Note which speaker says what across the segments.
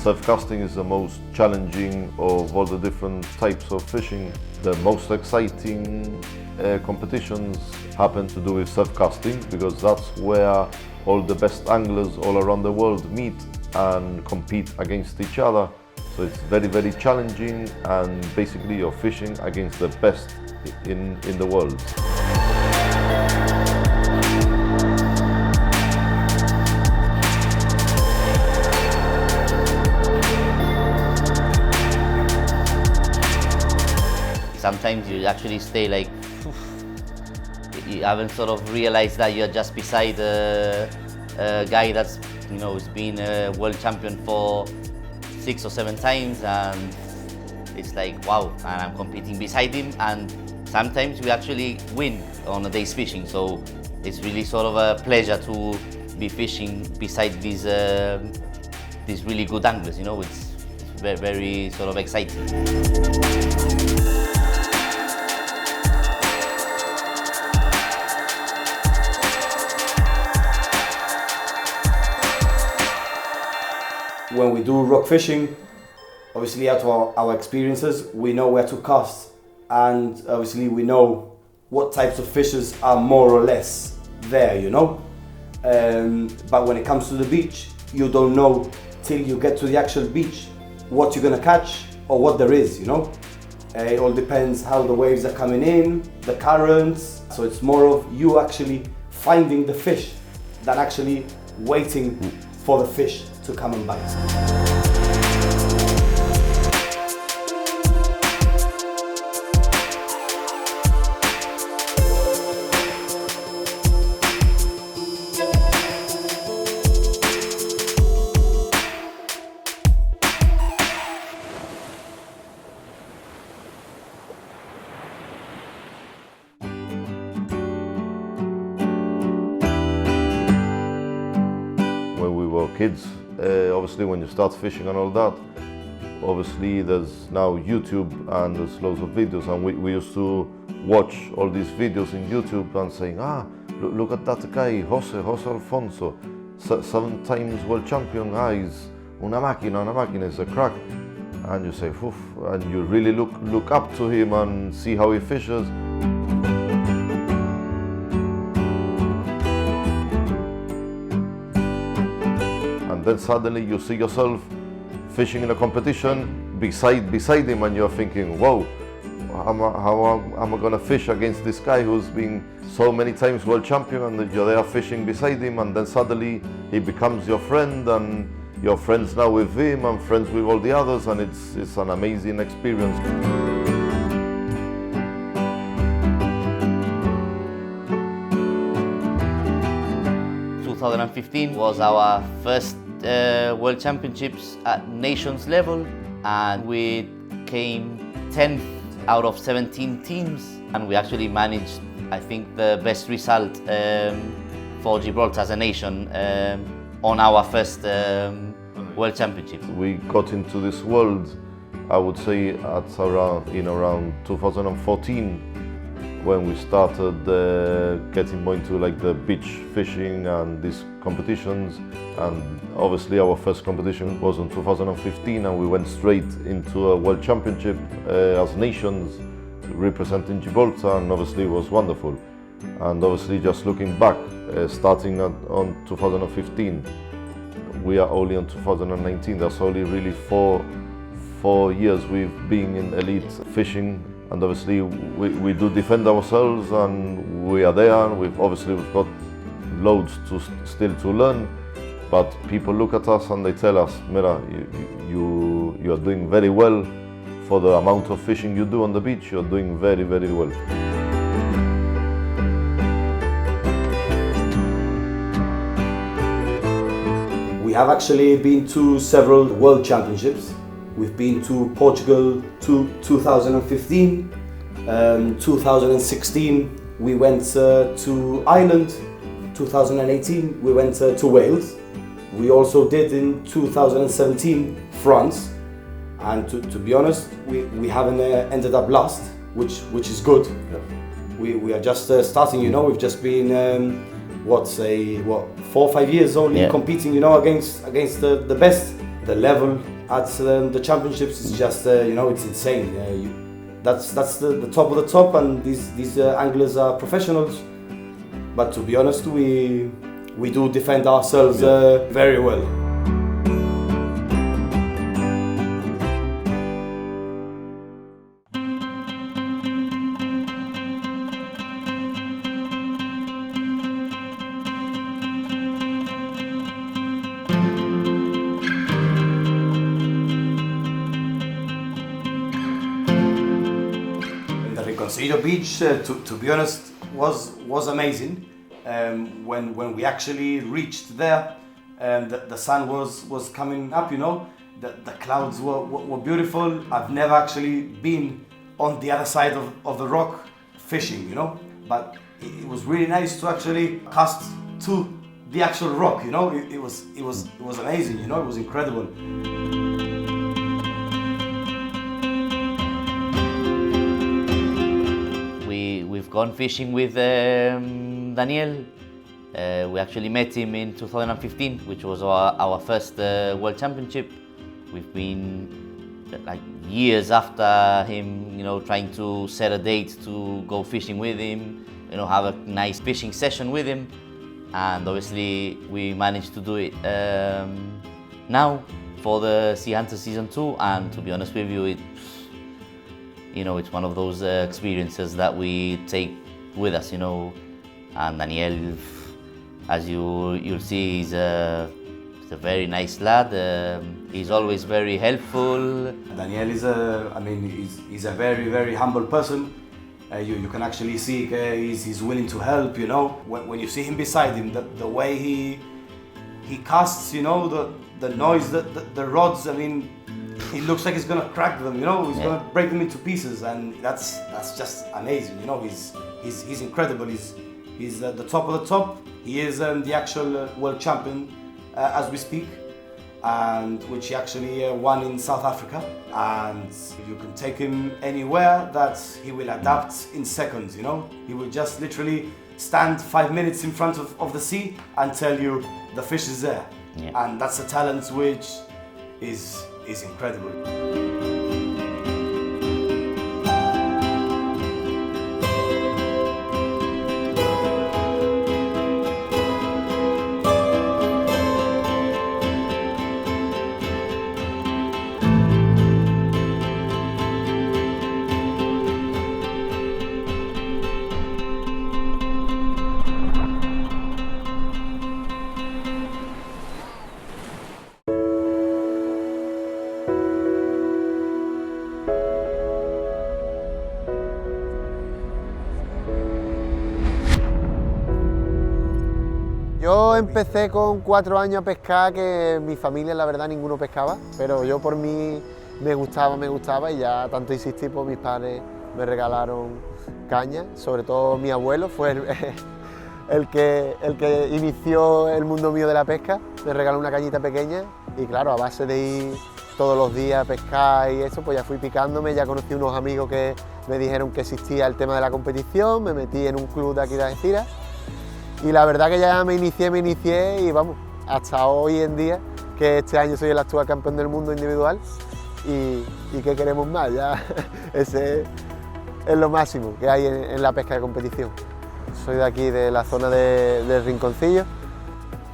Speaker 1: Surf casting is the most challenging of all the different types of fishing. The most exciting competitions happen to do with surf casting because that's where all the best anglers all around the world meet and compete against each other. So it's very, very challenging, and basically you're fishing against the best in the world.
Speaker 2: Sometimes you actually stay like, you haven't sort of realized that you're just beside a guy that's, you know, has been a world champion for 6 or 7 times, and it's like, wow, and I'm competing beside him, and sometimes we actually win on a day's fishing. So it's really sort of a pleasure to be fishing beside these really good anglers, you know. It's very, very sort of exciting.
Speaker 3: When we do rock fishing, obviously out of our experiences, we know where to cast, and obviously we know what types of fishes are more or less there, you know. But when it comes to the beach, you don't know till you get to the actual beach what you're gonna catch or what there is, you know. It all depends how the waves are coming in, the currents. So it's more of you actually finding the fish than actually waiting for the fish to come and bite.
Speaker 1: When we were kids, obviously when you start fishing and all that, obviously there's now YouTube and there's loads of videos, and we used to watch all these videos in YouTube and saying, look at that guy, Jose Alfonso, 7 times world champion, he's una máquina, it's a crack. And you say, oof, and you really look up to him and see how he fishes. And then suddenly you see yourself fishing in a competition beside him, and you're thinking, whoa, how am I gonna fish against this guy who's been so many times world champion, and you're there fishing beside him, and then suddenly he becomes your friend, and you're friends now with him and friends with all the others, and it's an amazing experience.
Speaker 2: 2015 was our first World Championships at nations level, and we came 10th out of 17 teams, and we actually managed, I think, the best result for Gibraltar as a nation on our first World Championships.
Speaker 1: We got into this world, I would say, in around 2014, when we started getting more into like the beach fishing and these competitions. And obviously our first competition was in 2015, and we went straight into a World Championship as nations, representing Gibraltar, and obviously it was wonderful. And obviously, just looking back, starting on 2015, we are only on 2019. That's only really four years we've been in elite fishing, and obviously we do defend ourselves, and we are there, and we've got loads still to learn. But people look at us and they tell us, Mira, you are doing very well for the amount of fishing you do on the beach. You're doing very, very well.
Speaker 3: We have actually been to several World Championships. We've been to Portugal 2015, 2016 we went to Ireland, 2018 we went to Wales. We also did in 2017 France, and to be honest, we haven't ended up last, which is good. Yeah. We are just starting, you know. We've just been 4 or 5 years only, yeah, competing, you know, against the best. The level at the championships is just it's insane. That's the top of the top, and these anglers are professionals. But to be honest, we do defend ourselves very well. Reconcilio Beach, to be honest, was amazing. When we actually reached there, the sun was coming up. The clouds were beautiful. I've never actually been on the other side of the rock fishing, but it was really nice to actually cast to the actual rock. It was amazing. It was incredible.
Speaker 2: We've gone fishing with Daniel. We actually met him in 2015, which was our first World Championship. We've been like years after him, trying to set a date to go fishing with him, have a nice fishing session with him, and obviously we managed to do it now for the Sea Hunter Season 2. And to be honest with you, it's one of those experiences that we take with us, And Daniel, as you'll see, he's a very nice lad. He's always very helpful.
Speaker 3: Daniel is he's a very, very humble person. You can actually see he's willing to help. When you see him beside him, the way he casts, the noise, the rods. He looks like he's gonna crack them, he's gonna break them into pieces, and that's just amazing, he's incredible. He's at the top of the top. He is the actual world champion as we speak, and which he actually won in South Africa. And you can take him anywhere that he will adapt in seconds. He will just literally stand 5 minutes in front of the sea and tell you the fish is there. And that's a talent which is incredible.
Speaker 4: Yo empecé con 4 años a pescar, que mi familia la verdad ninguno pescaba, pero yo por mí me gustaba y ya tanto insistí, pues mis padres me regalaron caña. Sobre todo mi abuelo fue el que inició el mundo mío de la pesca, me regaló una cañita pequeña y claro, a base de ir todos los días a pescar y eso, pues ya fui picándome, ya conocí unos amigos que me dijeron que existía el tema de la competición, me metí en un club de aquí de Algeciras. Y la verdad que ya me inicié y vamos, hasta hoy en día, que este año soy el actual campeón del mundo individual y ¿qué queremos más? Ya ese es lo máximo que hay en la pesca de competición. Soy de aquí, de la zona del Rinconcillo,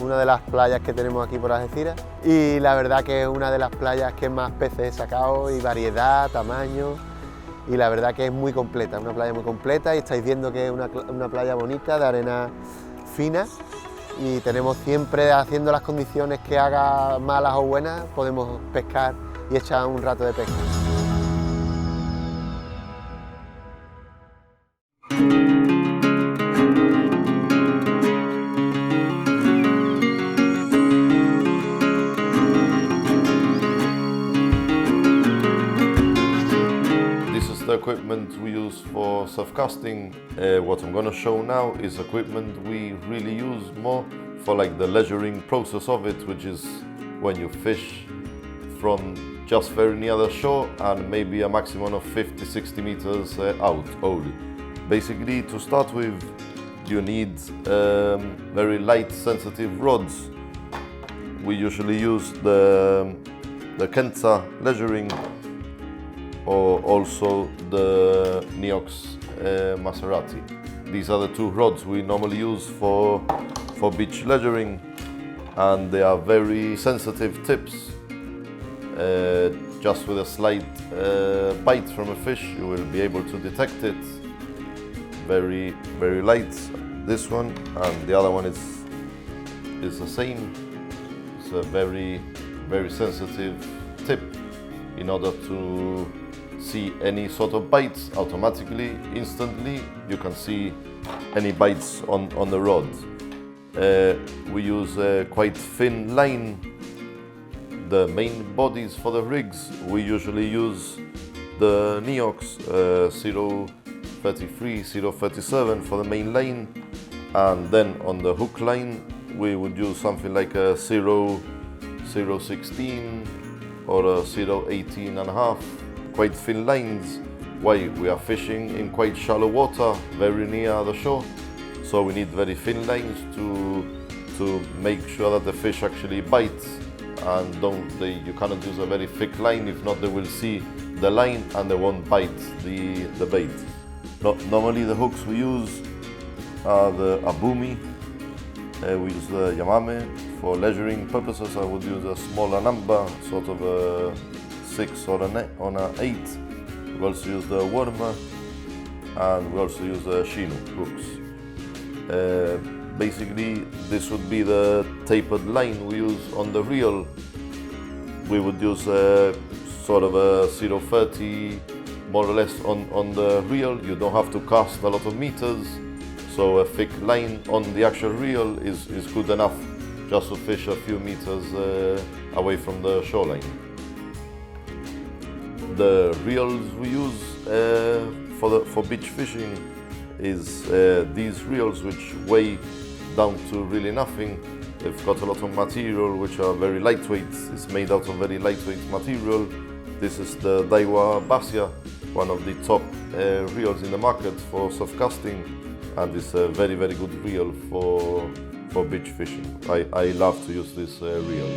Speaker 4: una de las playas que tenemos aquí por Algeciras, y la verdad que es una de las playas que más peces he sacado, y variedad, tamaño, y la verdad que es muy completa, una playa muy completa, y estáis viendo que es una playa bonita, de arena fina, y tenemos siempre, haciendo las condiciones que haga malas o buenas, podemos pescar y echar un rato de pesca.
Speaker 1: The equipment we use for surf casting. What I'm going to show now is equipment we really use more for like the leisuring process of it, which is when you fish from just very near the shore and maybe a maximum of 50-60 meters out only. Basically, to start with, you need very light sensitive rods. We usually use the the Kenta leisuring, or also the Neox Maserati. These are the two rods we normally use for beach leisuring, and they are very sensitive tips. Just with a slight bite from a fish, you will be able to detect it. Very, very light, this one, and the other one is the same. It's a very, very sensitive tip in order to see any sort of bites automatically, instantly. You can see any bites on the rod. We use a quite thin line. The main bodies for the rigs, we usually use the Neox 033, 037 for the main line, and then on the hook line we would use something like a 016 or a 018 and a half. Quite thin lines. Why? We are fishing in quite shallow water, very near the shore, so we need very thin lines to make sure that the fish actually bites, and you cannot use a very thick line, if not they will see the line and they won't bite the bait. Normally the hooks we use are the Abumi. We use the Yamame. For leisuring purposes I would use a smaller number, sort of a 6 or an 8. We also use the Wormer, and we also use the Shinu hooks. Basically, this would be the tapered line we use on the reel. We would use sort of a 0.30 more or less on the reel. You don't have to cast a lot of meters, so a thick line on the actual reel is good enough just to fish a few meters away from the shoreline. The reels we use for beach fishing is these reels, which weigh down to really nothing. They've got a lot of material which are very lightweight. It's made out of very lightweight material. This is the Daiwa Basia, one of the top reels in the market for surf casting, and it's a very, very good reel for beach fishing. I love to use this reel.